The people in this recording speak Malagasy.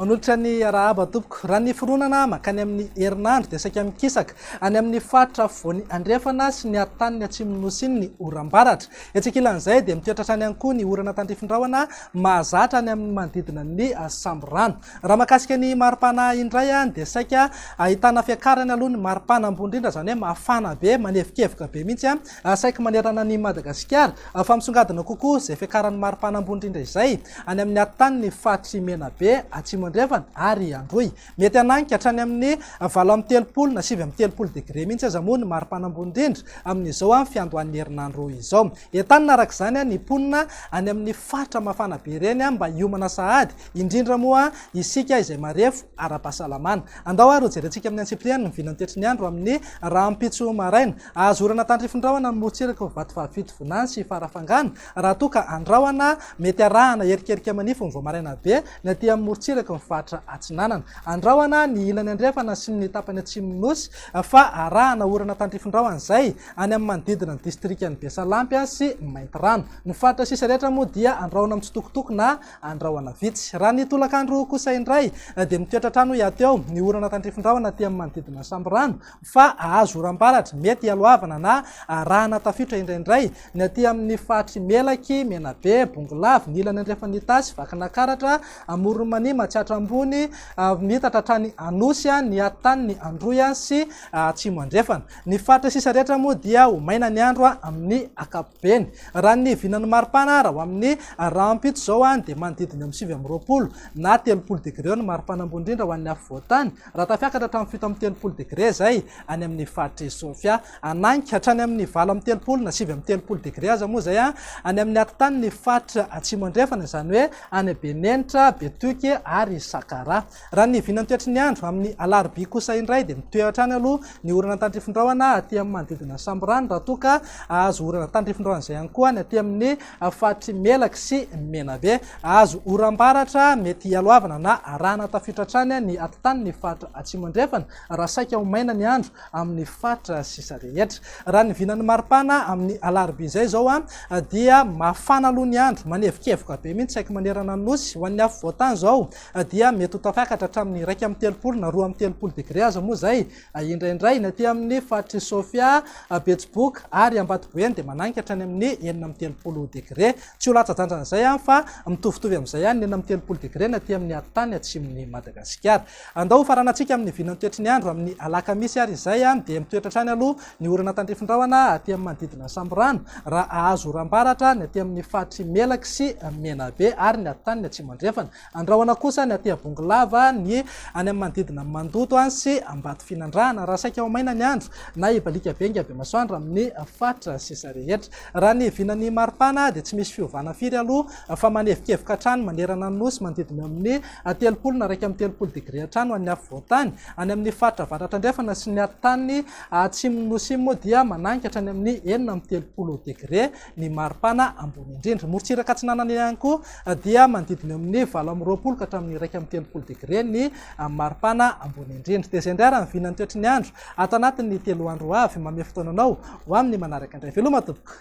Manolotra ny arahaba tompoko raha ny foronana makany amin'ny herinandro dia saika mikisaka any amin'ny faritra voany andrefana sy ny atan'ny atsimon'ny nosy iny ny oram-baratra. Etsekilan'izay dia mitoetra hatrany ihany koa ny orana tandrifindraona mahazatra any amin'ny manodidina ny samborano. Raha makasika ny maripana indray dia saika ahitana fiakarany aloha ny maripana ambony indrindra, zany hoe mafana be, manevikevoka be mihitsy saika manerana ny Madagasikara fa misongadina kokoa izay fiakaran'ny maripana ambony indrindra izay any amin'ny atany ny faritry Menabe, Atsimo andrefana ary Androy. Mety ananika hatrany amin'ny 7 na 8 degré mihitsy aza moa ny maripana ambony indrindra amin'izao fiandohan'ny herinandro izao. Entanina araka izany ny ponina any amin'ny faritra mafana be ireny mba hiomana sahady, indrindra moa isika izay marefo ara-pahasalamana. Andao ary ho jerentsika amin'ny antsipliana ny vinany toetrany ny andro amin'ny rahampitso maraina. Azorana tandrifindraona ny morotsiraka vato fahavito vonany sy farafangana raha toa ka andrahona mety arahana erikerika manifo ny vao maraina be ny aty amin'ny morotsiraka ny fatra Atsinanana. Andrahona ny ilany andrefana sy ny tapany atsimon'ny nosy fa arahana orana tandrifindraona izay any amin'ny manodidina ny distrikan'ny Besalampy sy Maintirano. Ny faritra sisa rehetra moa dia andrahona mitsitokotoko na andrahona vitsy. Raha ny tolakandro kosa indray dia mitoetra trano iateo ny orana tandrifindraona aty amin'ny manodidina Samborano fa azo oram-baratra mety aloavana na arahana tafitra indraindray ny aty amin'ny faritry Melaky, Menabe, Bongolava, ny ilany andrefan'ny Tasy, Vakinakaratra, Moronmania, Matsiatra ambony, mitatra hatrany Anosy, ny atany ny Androy sy Atsimo andrefana. Ny faritra sisa rehetra moa dia ho maina ny andro amin'ny ankapobeny. Raha ny vinan'ny maripana raha ho amin'ny rahampitso zao dia manodidina amin'ny 20 na 30 degré ny maripana ambony indrindra ho an'ny afovoantany. Raha tafiakatra hatramin'ny 30 degré zay any amin'ny faritry Sofia, ananika hatrany amin'ny 30 na 30 degré aza moa zay any amin'ny atany ny faritra Atsimo andrefana, izany hoe any Benenitra, Betoky ary Sakara. Raha ny vinany toetry ny andro amin'ny alarobia kosa indray dia mitoetra any aloha ny orana tandrifindraona aty amin'ny manodidina Samborano raha toa ka azo orana tandrifindraona izay ihany koa ny aty amin'ny faritry Melaky sy Menabe. Azo oram-baratra mety hialoavana na arahana tafitra hatrany ny atany ny faritra Atsimo andrefana raha saika ho maina ny andro amin'ny faritra sisa rehetra. Raha ny vinan'ny maripana amin'ny alarobia izay zao dia mafana aloha ny andro, manevikevoka be mihitsy saika manerana ny nosy. Ho an'ny afovoantany zao dia mety ho tafiakatra hatramin'ny 1 na 2 degré aza moa zay indraindray ny aty amin'ny faritry Sofia, Betsiboka ary Ambatoboeny dia mananika hatrany amin'ny 9 degré. Tsy ho latsa-danja izay fa mitovitovy amin'izay ny 9 degré ny aty amin'ny atany atsimon'ny Madagasikara. Andao faranantsika amin'ny vinany toetry ny andro amin'ny alakamisy ary izay dia mitoetra hatrany aloha ny orana tandrifindraona aty amin'ny manodidina Samborano raha azo oram-baratra ny aty amin'ny faritry Melaky sy Menabe ary ny atany Atsimo andrefana. Andrahona kosa ny aty Bongolava, ny any amin'ny manodidina Mandoto sy Ambatofinandrahana raha saika ho maina ny andro na ibalika be Ngabe masoandro amin'ny faritra sisa rehetra. Raha ny vinan'ny maripana dia tsy misy fiovana firy aloha fa manevikevoka hatrany manerana ny nosy manodidina amin'ny 30 na 30 degré hatrany any afovoantany. Any amin'ny faritra Avaratra andrefana sy ny atany Atsimon'ny nosy moa dia mananika hatrany amin'ny 30 degré ny maripana ambony indrindra. Morotsiraka Atsinanana ihany koa dia manodidina amin'ny 20 ka hatramin'ny 30 degré ny maripana ambony indrindra. Dia izay indray raha ny vinany toetry ny andro ato anatin'ny 3 andro avy manome fotoananao ho amin'ny manaraka indray. Veloma tompoko.